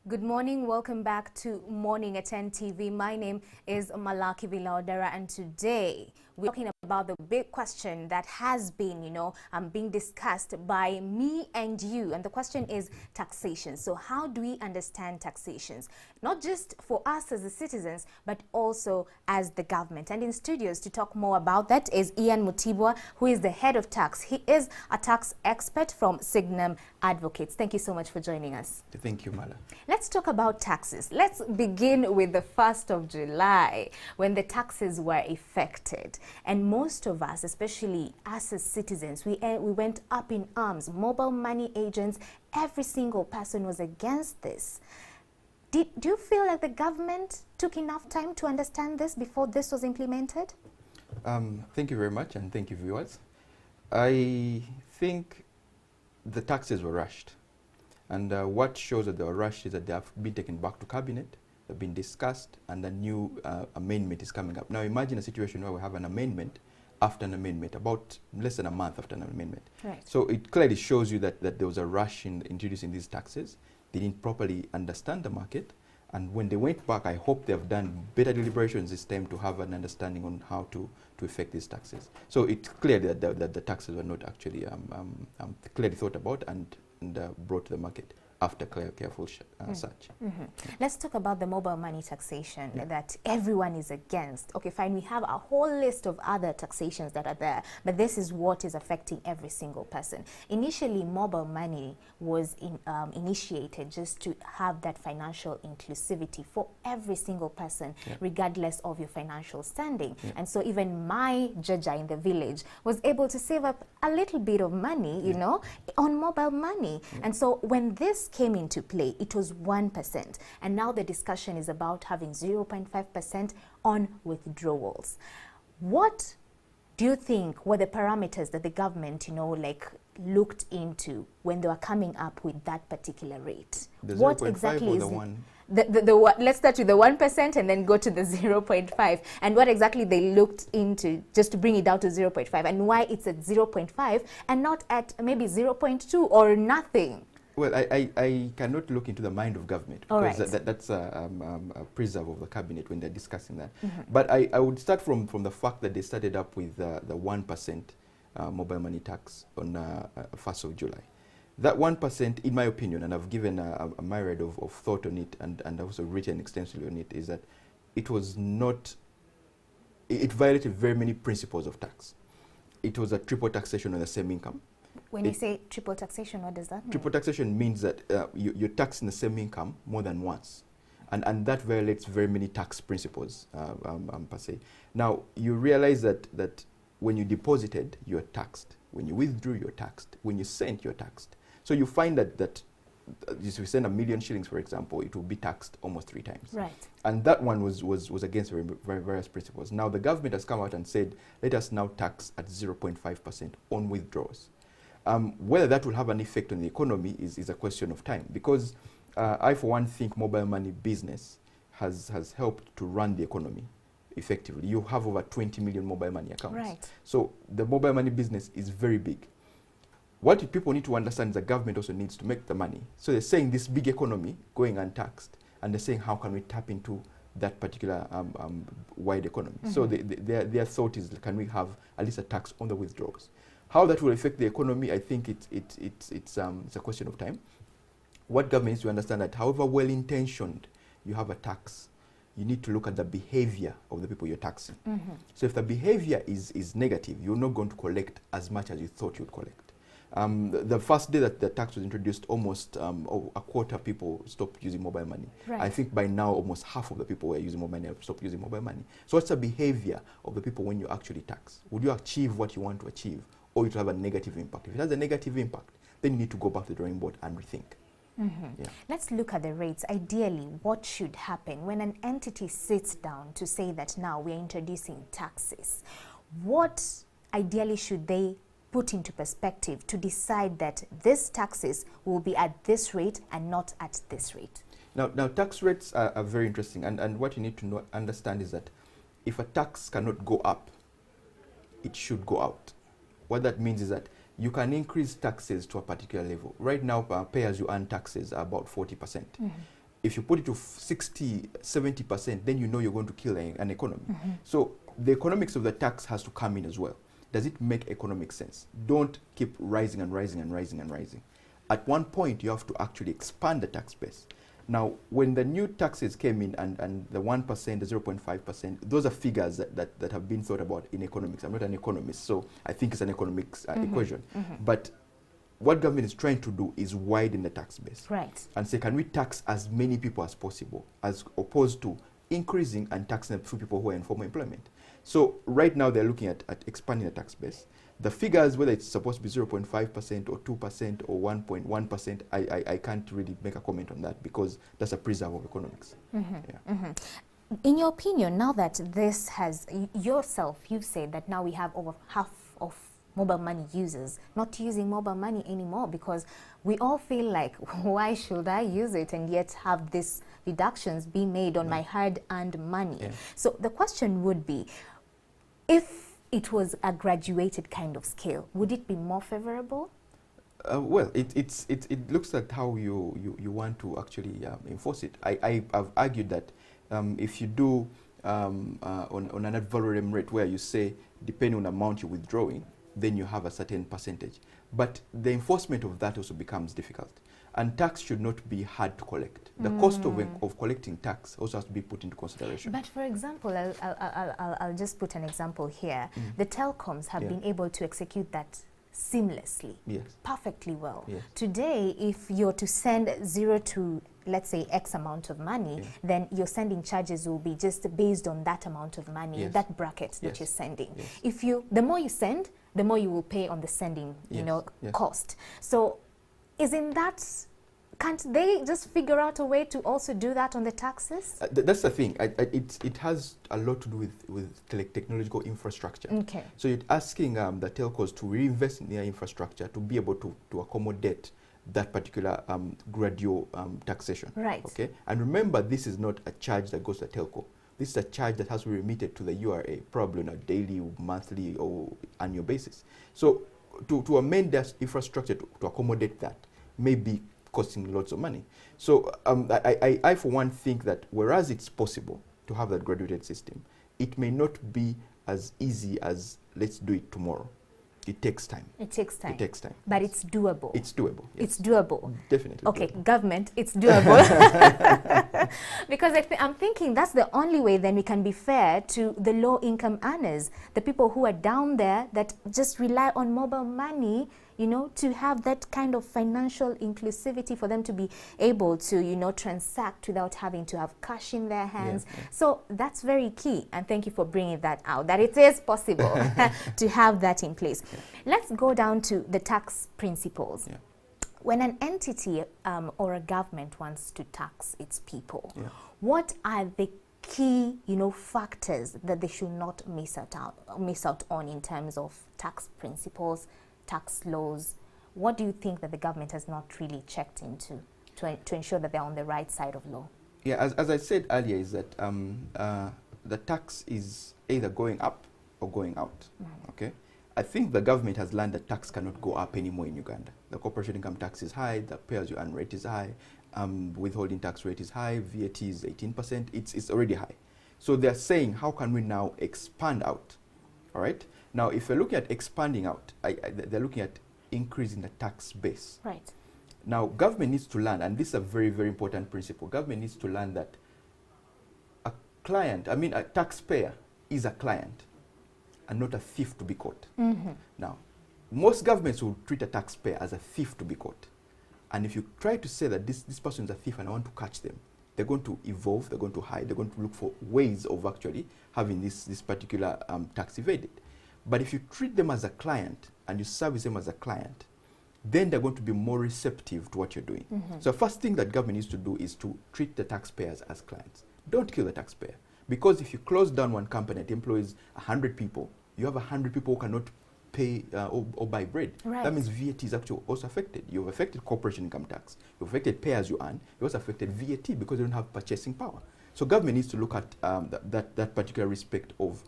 Good morning, welcome back to Morning at 10 TV. My name is Malaki Vilaodara, and today we're talking about the big question that has been, being discussed by me and you. And the question is taxation. So how do we understand taxations? Not just for us as the citizens, but also as the government. And in studios to talk more about that is Ian Mutibwa, who is the head of tax. He is a tax expert from Signum Advocates. Thank you so much for joining us. Thank you, Mala. Let's talk about taxes. Let's begin with the 1st of July, when the taxes were effected. And most of us, especially us as citizens, we went up in arms. Mobile money agents, every single person was against this. Do you feel like the government took enough time to understand this before this was implemented? Thank you very much, and thank you, viewers. I think the taxes were rushed. And what shows that they were rushed is that they have been taken back to cabinet, they've been discussed, and a new amendment is coming up. Now imagine a situation where we have an amendment after an amendment, about less than a month after an amendment. Right. So it clearly shows you that there was a rush in introducing these taxes. They didn't properly understand the market. And when they went back, I hope they have done better deliberations this time to have an understanding on how to effect these taxes. So it's clear that the taxes were not actually clearly thought about and brought to the market after careful search. Let's talk about the mobile money taxation that everyone is against. Okay, fine, we have a whole list of other taxations that are there, but this is what is affecting every single person. Initially, mobile money was initiated just to have that financial inclusivity for every single person, regardless of your financial standing. And so even my Jaja in the village was able to save up a little bit of money, on mobile money. And so when this came into play, it was 1%. And now the discussion is about having 0.5% on withdrawals. What do you think were the parameters that the government, looked into when they were coming up with that particular rate? What exactly is the one? Let's start with the 1% and then go to the 0.5, and what exactly they looked into just to bring it down to 0.5, and why it's at 0.5 and not at maybe 0.2 or nothing. Well, I cannot look into the mind of government, because that's a preserve of the cabinet when they're discussing that. But I would start from the fact that they started up with the 1% mobile money tax on 1st of July. That 1%, in my opinion, and I've given a myriad of thought on it and also written extensively on it, is that it was not, it violated very many principles of tax. It was a triple taxation on the same income. When you say triple taxation, what does that mean? Triple taxation means that you're taxing the same income more than once. And that violates very many tax principles, per se. Now, you realize that when you deposited, you're taxed. When you withdrew, you're taxed. When you sent, you're taxed. So you find that if you send 1 million shillings, for example, it will be taxed almost 3 times. Right. And that one was against various principles. Now, the government has come out and said, let us now tax at 0.5% on withdrawals. Whether that will have an effect on the economy is a question of time, because I, for one, think mobile money business has helped to run the economy effectively. You have over 20 million mobile money accounts. Right. So the mobile money business is very big. What people need to understand is the government also needs to make the money. So they're saying this big economy going untaxed, and they're saying how can we tap into that particular wide economy. So their thought is, can we have at least a tax on the withdrawals? How that will affect the economy, I think it's a question of time. What government needs to understand that however well-intentioned you have a tax, you need to look at the behavior of the people you're taxing. So if the behavior is negative, you're not going to collect as much as you thought you'd collect. The first day that the tax was introduced, almost a quarter of people stopped using mobile money. Right. I think by now almost half of the people who are using mobile money have stopped using mobile money. So what's the behavior of the people when you actually tax? Would you achieve what you want to achieve, or it will have a negative impact? If it has a negative impact, then you need to go back to the drawing board and rethink. Let's look at the rates. Ideally, what should happen when an entity sits down to say that now we're introducing taxes? What ideally should they put into perspective to decide that these taxes will be at this rate and not at this rate? Now tax rates are very interesting, and what you need to understand is that if a tax cannot go up, it should go out. What that means is that you can increase taxes to a particular level. Right now, pay-as-you-earn taxes are about 40%. If you put it to 60, 70%, then you know you're going to kill an economy. So the economics of the tax has to come in as well. Does it make economic sense? Don't keep rising and rising and rising and rising. At one point, you have to actually expand the tax base. Now, when the new taxes came in and the 1%, the 0.5%, those are figures that have been thought about in economics. I'm not an economist, so I think it's an economics equation. But what government is trying to do is widen the tax base. Right. And say, can we tax as many people as possible, as opposed to increasing and taxing a few people who are in formal employment. So right now they're looking at expanding the tax base. The figures, whether it's supposed to be 0.5% or 2% or 1.1%, I can't really make a comment on that because that's a preserve of economics. In your opinion, now that this has, yourself, you've said that now we have over half of mobile money users not using mobile money anymore because we all feel like, why should I use it and yet have these deductions be made on my hard-earned money? So the question would be, if it was a graduated kind of scale, would it be more favorable? Well, it looks at how you want to actually enforce it. I've argued that if you do on an ad valorem rate where you say, depending on the amount you're withdrawing, then you have a certain percentage. But the enforcement of that also becomes difficult. And tax should not be hard to collect. The cost of collecting tax also has to be put into consideration. But for example, I'll just put an example here. The telecoms have been able to execute that seamlessly, perfectly well. Today, if you're to send 0 to, let's say, X amount of money, then your sending charges will be just based on that amount of money, that bracket that you're sending. If the more you send, the more you will pay on the sending, cost. So, isn't that, can't they just figure out a way to also do that on the taxes? That's the thing. It has a lot to do with technological infrastructure. So you're asking the telcos to reinvest in their infrastructure to be able to accommodate that particular gradual taxation. Okay. And remember, this is not a charge that goes to the telco. This is a charge that has to be remitted to the URA, probably on a daily, monthly, or annual basis. So to amend that infrastructure to accommodate that may be costing lots of money. So I for one think that whereas it's possible to have that graduated system, it may not be as easy as let's do it tomorrow. It takes time. It takes time. It takes time. But it's doable. It's doable. It's doable. Definitely. Okay, doable. Government, it's doable. Because I'm thinking that's the only way then we can be fair to the low-income earners, the people who are down there that just rely on mobile money, to have that kind of financial inclusivity for them to be able to, transact without having to have cash in their hands. So that's very key. And thank you for bringing that out, that it is possible to have that in place. Let's go down to the tax principles. When an entity or a government wants to tax its people, what are the key, factors that they should not miss out on in terms of tax principles, tax laws? What do you think that the government has not really checked into to ensure that they're on the right side of law? Yeah, as I said earlier, is that the tax is either going up or going out. Okay, I think the government has learned that tax cannot go up anymore in Uganda. The corporation income tax is high, the pay-as-you-earn rate is high, withholding tax rate is high, VAT is 18%. It's already high. So they're saying, how can we now expand out? All right. Now, if you're looking at expanding out, they're looking at increasing the tax base. Right. Now, government needs to learn, and this is a very, very important principle. Government needs to learn that a taxpayer is a client and not a thief to be caught. Now, most governments will treat a taxpayer as a thief to be caught. And if you try to say that this person is a thief and I want to catch them, they're going to evolve, they're going to hide, they're going to look for ways of actually having this particular tax evaded. But if you treat them as a client and you service them as a client, then they're going to be more receptive to what you're doing. So the first thing that government needs to do is to treat the taxpayers as clients. Don't kill the taxpayer. Because if you close down one company that employs 100 people, you have 100 people who cannot pay or buy bread. That means VAT is actually also affected. You've affected corporation income tax. You've affected pay-as-you-earn. You also affected VAT because you don't have purchasing power. So government needs to look at that particular respect of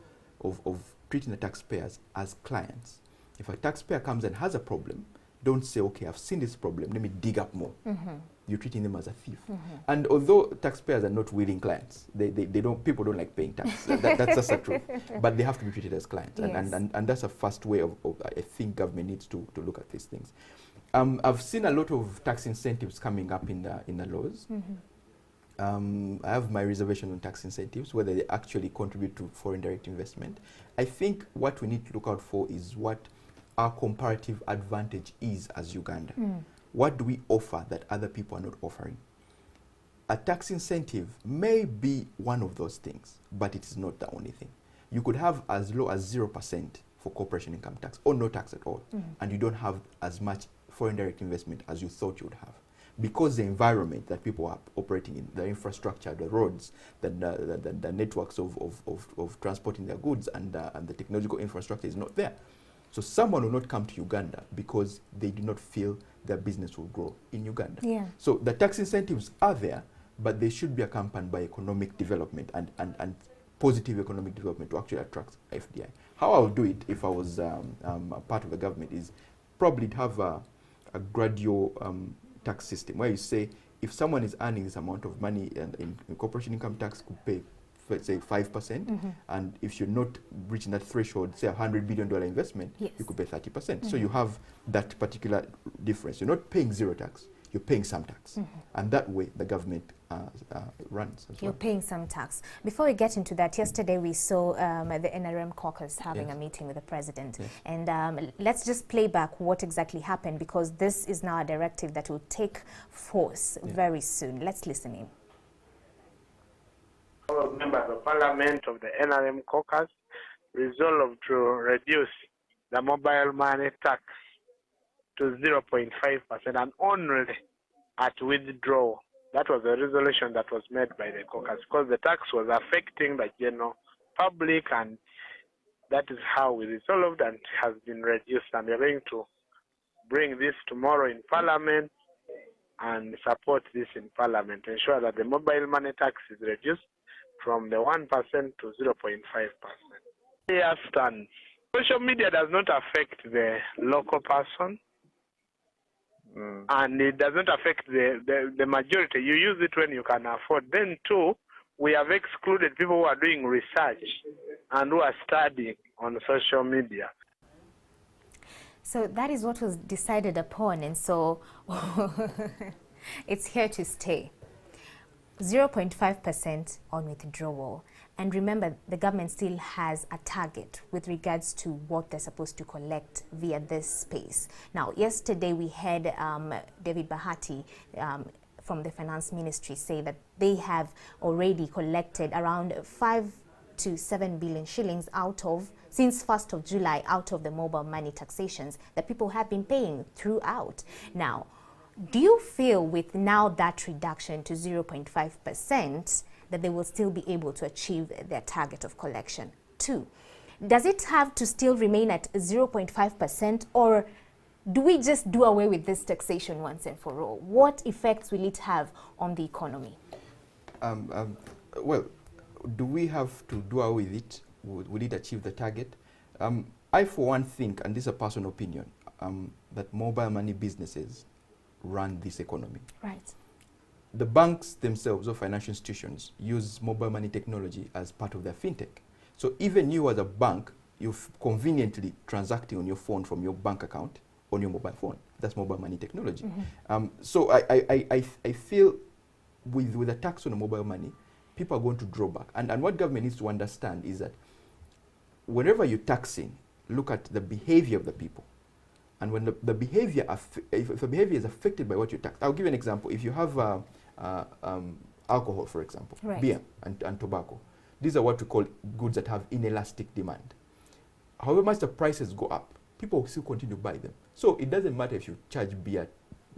treating the taxpayers as clients. If a taxpayer comes and has a problem, don't say, okay, I've seen this problem, let me dig up more. You're treating them as a thief. And although taxpayers are not willing clients, people don't like paying tax. That's just the truth. But they have to be treated as clients. Yes. And that's a first way of I think government needs to look at these things. I've seen a lot of tax incentives coming up in the laws. I have my reservation on tax incentives, whether they actually contribute to foreign direct investment. I think what we need to look out for is what our comparative advantage is as Uganda. What do we offer that other people are not offering? A tax incentive may be one of those things, but it is not the only thing. You could have as low as 0% for corporation income tax, or no tax at all, and you don't have as much foreign direct investment as you thought you would have. Because the environment that people are operating in, the infrastructure, the roads, the networks of transporting their goods, and the technological infrastructure is not there. So someone will not come to Uganda because they do not feel their business will grow in Uganda. Yeah. So the tax incentives are there, but they should be accompanied by economic development and positive economic development to actually attract FDI. How I would do it if I was a part of the government is probably to have a gradual tax system where you say if someone is earning this amount of money and in corporation income tax could pay, let's say 5%, and if you're not reaching that threshold, say $100 billion investment, Yes. you could pay 30%. So you have that particular difference. You're not paying zero tax, you're paying some tax. And that way the government runs as You're well. paying some tax. Before we get into that, yesterday we saw the NRM caucus having Yes. a meeting with the president. Yes. And let's just play back what exactly happened, because this is now a directive that will take force very soon. Let's listen in. All members of parliament of the NRM caucus resolved to reduce the mobile money tax to 0.5% and only at withdrawal. That was a resolution that was made by the caucus because the tax was affecting the general public, and that is how we resolved and has been reduced. And we're going to bring this tomorrow in parliament and support this in parliament, ensure that the mobile money tax is reduced from the 1% to 0.5%. Clear stance. Social media does not affect the local person, and it does not affect the majority. You use it when you can afford. Then two, we have excluded people who are doing research and who are studying on social media. So that is what was decided upon, and so it's here to stay. 0.5% on withdrawal. And remember, the government still has a target with regards to what they're supposed to collect via this space. Now, yesterday we had David Bahati from the Finance Ministry say that they have already collected around 5 to 7 billion shillings out of, since 1st of July, out of the mobile money taxations that people have been paying throughout. Now, do you feel with now that reduction to 0.5% that they will still be able to achieve their target of collection? Two, does it have to still remain at 0.5%, or do we just do away with this taxation once and for all? What effects will it have on the economy? Well, do we have to do away with it? Will it achieve the target? I, for one, think, and this is a personal opinion, that mobile money businesses run this economy. Right. The banks themselves or financial institutions use mobile money technology as part of their fintech. So even you as a bank, you're conveniently transacting on your phone from your bank account on your mobile phone. That's mobile money technology. So I feel with a tax on mobile money, people are going to draw back. And what government needs to understand is that whenever you're taxing, look at the behavior of the people. And when the behavior, if the behavior is affected by what you tax, I'll give you an example. If you have alcohol, for example, right. beer and tobacco, these are what we call goods that have inelastic demand. However much the prices go up, people will still continue to buy them. So it doesn't matter if you charge beer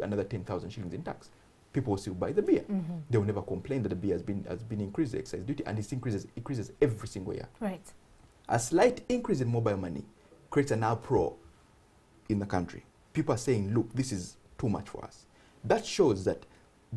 another 10,000 shillings in tax. People will still buy the beer. They will never complain that the beer has been increased, the excise duty, and it increases every single year. Right. A slight increase in mobile money creates an uproar in the country. People are saying, look, this is too much for us. That shows that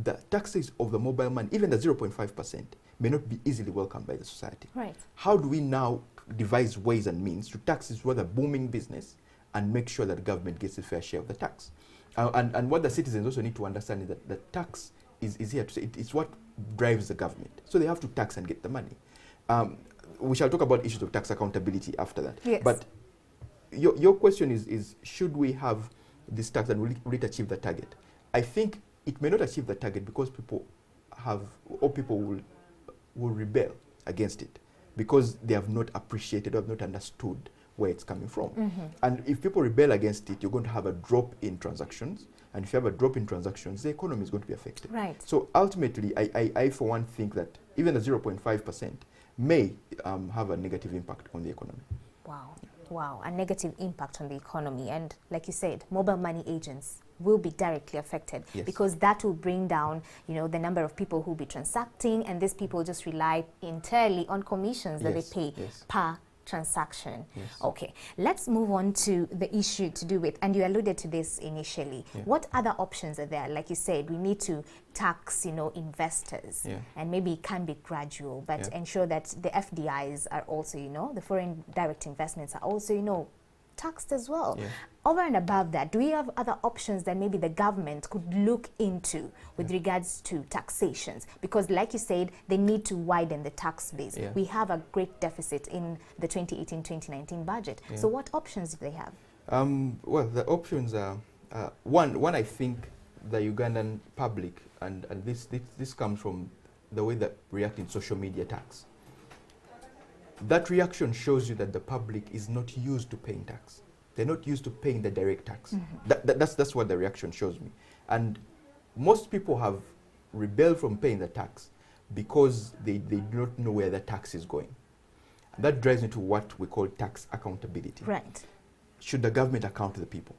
the taxes of the mobile money, even the 0.5%, may not be easily welcomed by the society. Right. How do we now devise ways and means to tax this rather booming business and make sure that the government gets a fair share of the tax. And what the citizens also need to understand is that the tax is here to say it's what drives the government. So they have to tax and get the money. We shall talk about issues of tax accountability after that. Yes. But your question is should we have this tax and will it achieve the target? I think it may not achieve the target because people will rebel against it because they have not appreciated or have not understood where it's coming from. And if people rebel against it, you're going to have a drop in transactions. And if you have a drop in transactions, the economy is going to be affected. Right. So ultimately, I for one think that even the 0.5% may have a negative impact on the economy. Wow. Wow, a negative impact on the economy. And like you said, mobile money agents will be directly affected because that will bring down, the number of people who will be transacting, and these people just rely entirely on commissions that they pay per transaction. Okay, let's move on to the issue to do with, and you alluded to this initially, what other options are there? Like you said, we need to tax, investors, and maybe it can be gradual, but ensure that the FDIs are also, the foreign direct investments are also, taxed as well. Over and above that, do we have other options that maybe the government could look into with regards to taxations? Because like you said, they need to widen the tax base. We have a great deficit in the 2018-2019 budget. So what options do they have? Well, the options are, one, I think the Ugandan public, and this comes from the way that react in social media tax. That reaction shows you that the public is not used to paying tax. They're not used to paying the direct tax. That's what the reaction shows me. And most people have rebelled from paying the tax because they do not know where the tax is going. And that drives me to what we call tax accountability. Right. Should the government account to the people?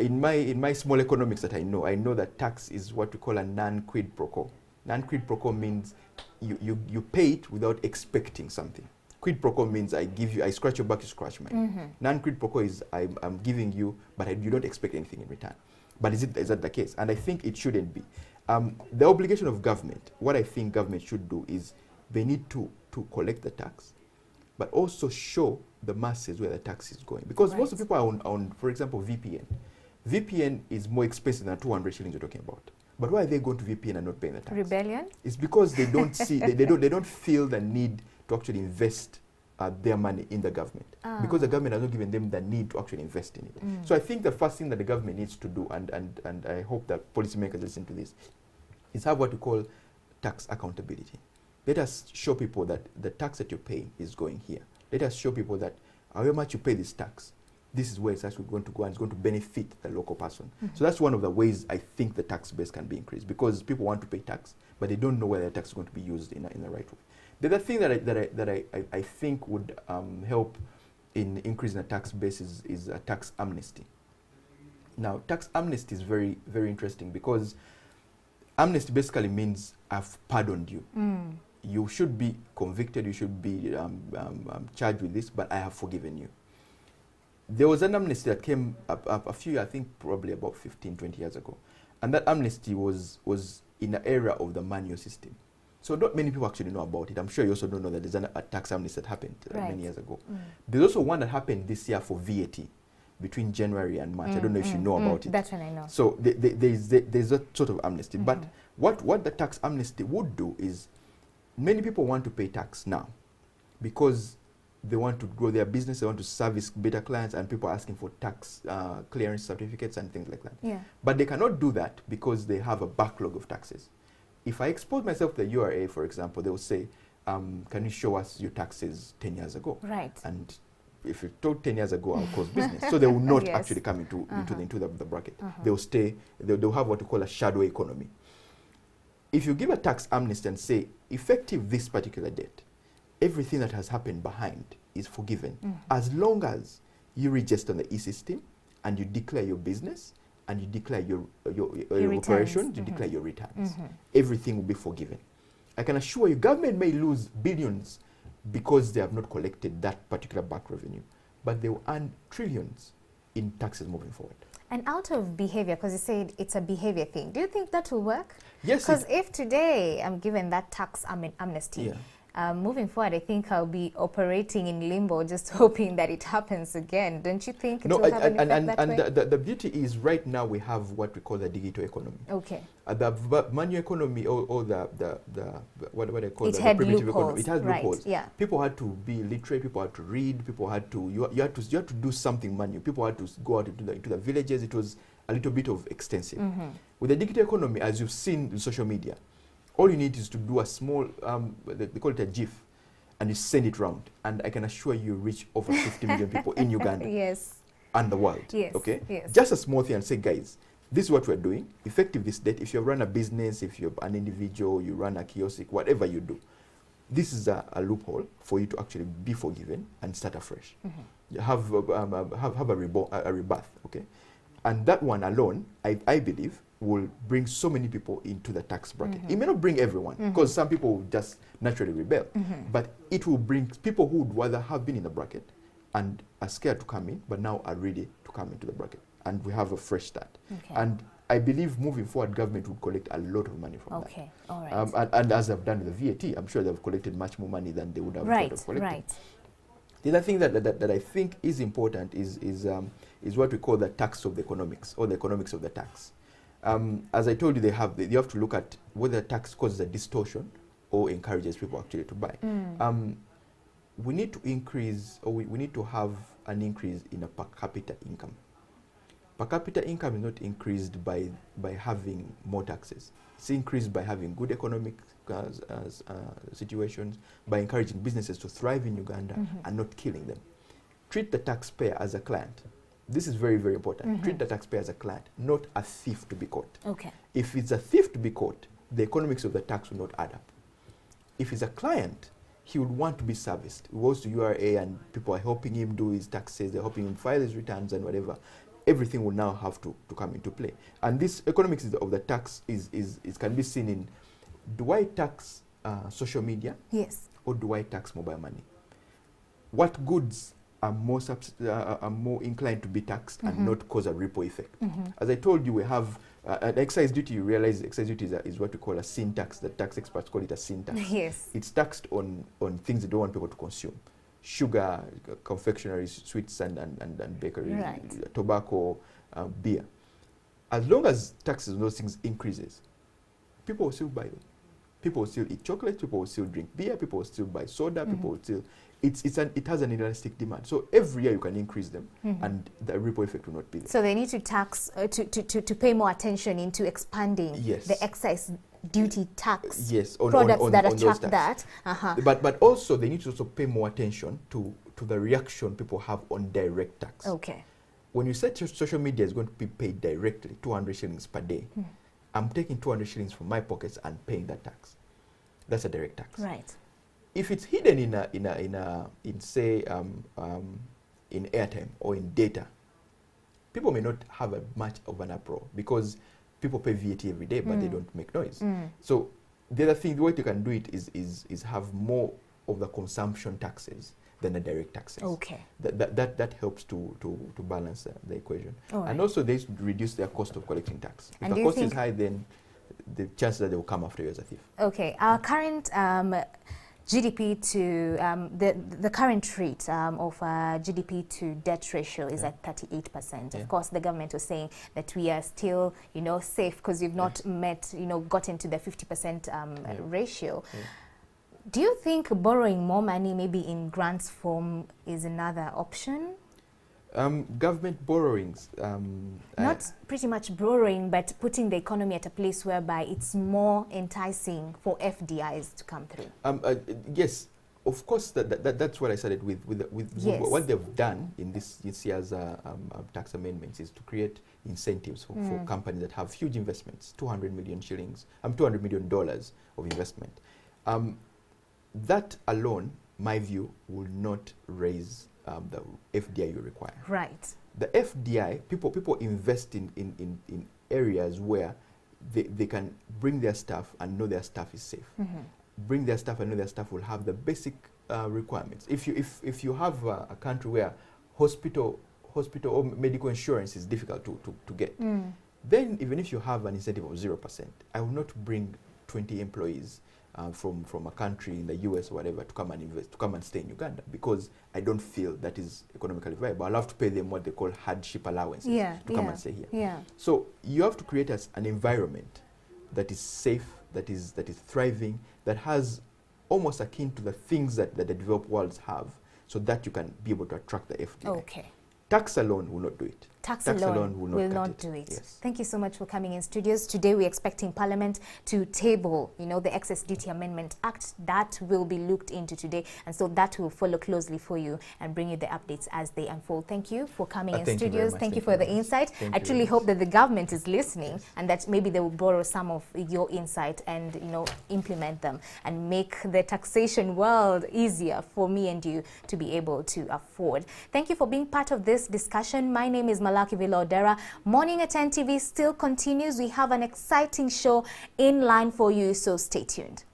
In my small economics that I know that tax is what we call a non-quid pro quo. Non-quid pro quo means you pay it without expecting something. Quid pro quo means I scratch your back, you scratch mine. Non-quid pro quo is I'm giving you, but you don't expect anything in return. But is that the case? And I think it shouldn't be. The obligation of government, what I think government should do is they need to collect the tax, but also show the masses where the tax is going. Because most of the people are on, for example, VPN. VPN is more expensive than 200 shillings you're talking about. But why are they going to VPN and not paying the tax? Rebellion? It's because they don't see, they don't feel the need to actually invest their money in the government, because the government has not given them the need to actually invest in it. So I think the first thing that the government needs to do, and I hope that policymakers listen to this, is have what we call tax accountability. Let us show people that the tax that you're paying is going here. Let us show people that however much you pay this tax, this is where it's actually going to go, and it's going to benefit the local person. So that's one of the ways I think the tax base can be increased, because people want to pay tax, but they don't know where the tax is going to be used in the right way. The other thing that I think would help in increasing the tax base is a tax amnesty. Now, tax amnesty is very, very interesting, because amnesty basically means I've pardoned you. You should be convicted, you should be charged with this, but I have forgiven you. There was an amnesty that came up a few, I think probably about 15, 20 years ago. And that amnesty was in the era of the manual system. So not many people actually know about it. I'm sure you also don't know that there's a tax amnesty that happened many years ago. There's also one that happened this year for VAT between January and March. I don't know if you know about it. That's when I know. So there's a sort of amnesty. But what the tax amnesty would do is, many people want to pay tax now because they want to grow their business, they want to service better clients, and people are asking for tax clearance certificates and things like that. But they cannot do that because they have a backlog of taxes. If I expose myself to the URA, for example, they will say, can you show us your taxes 10 years ago? Right. And if you told 10 years ago, I'll close business. So they will not actually come into the bracket. They will stay, they'll have what we call a shadow economy. If you give a tax amnesty and say, effective this particular date, everything that has happened behind is forgiven, as long as you register on the e-system and you declare your business, and you declare your operations, you declare your returns. Everything will be forgiven. I can assure you, government may lose billions because they have not collected that particular back revenue, but they will earn trillions in taxes moving forward. And out of behavior, because you said it's a behavior thing, do you think that will work? Yes. Because if today I'm given that tax amnesty, moving forward, I think I'll be operating in limbo, just hoping that it happens again. Don't you think it will have an effect that way? The beauty is right now we have what we call the digital economy. Okay. The manual economy or the what I call the primitive economy. It has loopholes. Yeah. People had to be literate. People had to read. People had to you had to do something manual. People had to go out into the villages. It was a little bit of extensive. With the digital economy, as you've seen in social media, all you need is to do a small, they call it a GIF, and you send it round. And I can assure you reach over 50 million people in Uganda. Yes. And the world. Yes. Okay? Yes. Just a small thing and say, guys, this is what we're doing. Effective this date. If you run a business, if you're an individual, you run a kiosk, whatever you do, this is a loophole for you to actually be forgiven and start afresh. You have a rebirth. Okay? And that one alone, I believe, will bring so many people into the tax bracket. It may not bring everyone, because some people will just naturally rebel, but it will bring people who would rather have been in the bracket and are scared to come in, but now are ready to come into the bracket. And we have a fresh start. Okay. And I believe moving forward, government would collect a lot of money from that. Okay, all right. And as they've done with the VAT, I'm sure they've collected much more money than they would have thought of collecting. Right. The other thing that I think is important is what we call the tax of the economics, or the economics of the tax. As I told you, you have to look at whether tax causes a distortion or encourages people actually to buy. We need to increase, or we need to have an increase in a per capita income. Per capita income is not increased by having more taxes. It's increased by having good economic situations, by encouraging businesses to thrive in Uganda and not killing them. Treat the taxpayer as a client. This is very, very important. Treat the taxpayer as a client, not a thief to be caught. Okay. If it's a thief to be caught, the economics of the tax will not add up. If he's a client, he would want to be serviced. He goes to URA and people are helping him do his taxes, they're helping him file his returns and whatever. Everything will now have to come into play. And this economics of the tax can be seen in, do I tax social media? Yes. Or do I tax mobile money? What goods are more inclined to be taxed and not cause a ripple effect? As I told you, we have an excise duty. You realize excise duty is what we call a sin tax. The tax experts call it a sin tax. Yes. It's taxed on things they don't want people to consume. Sugar, confectionery, sweets and bakery, tobacco, beer. As long as taxes on those things increases, people will still buy them. People will still eat chocolate, people will still drink beer, people will still buy soda, people will still... It has an elastic demand. So every year you can increase them and the ripple effect will not be there. So they need to tax, to pay more attention into expanding the excise duty tax products that attract that. But also they need to also pay more attention to the reaction people have on direct tax. Okay. When you say social media is going to be paid directly, 200 shillings per day, I'm taking 200 shillings from my pockets and paying that tax. That's a direct tax. Right. If it's hidden in airtime or in data, people may not have much of an uproar because people pay VAT every day, but they don't make noise. So the other thing, the way you can do it is have more of the consumption taxes than the direct taxes. Okay. That helps to balance the equation. Right. And also they reduce their cost of collecting tax. If the cost is high, then the chances that they will come after you as a thief. Okay. Our current GDP to the current rate of GDP to debt ratio is at 38%. Of course, the government was saying that we are still, safe because we've not met, gotten to the 50% ratio. Do you think borrowing more money, maybe in grants form, is another option? Government borrowings. Not pretty much borrowing, but putting the economy at a place whereby it's more enticing for FDIs to come through. Yes, of course, that's what I started with what they've done in this year's tax amendments is to create incentives for companies that have huge investments, 200 million shillings, $200 million of investment. That alone, my view, will not raise the FDI you require. Right. The FDI, people invest in areas where they can bring their staff and know their staff is safe. Bring their staff and know their staff will have the basic requirements. If you have a country where hospital or medical insurance is difficult to get, then even if you have an incentive of 0%, I will not bring 20 employees from a country in the US or whatever to come and invest, to come and stay in Uganda, because I don't feel that is economically viable. I'll have to pay them what they call hardship allowances to come and stay here. So you have to create an environment that is safe, that is thriving, that has almost akin to the things that the developed worlds have, so that you can be able to attract the FDI. Okay. Tax alone will not do it. Tax alone will not do it. Yes. Thank you so much for coming in studios. Today we're expecting Parliament to table, the Excess Duty Amendment Act. That will be looked into today, and so that will follow closely for you and bring you the updates as they unfold. Thank you for coming in studios. Thank you for the insight. I truly hope that the government is listening, and that maybe they will borrow some of your insight and implement them and make the taxation world easier for me and you to be able to afford. Thank you for being part of this discussion. My name is Malaki Villa-Odera. Morning at 10 TV still continues. We have an exciting show in line for you, so stay tuned.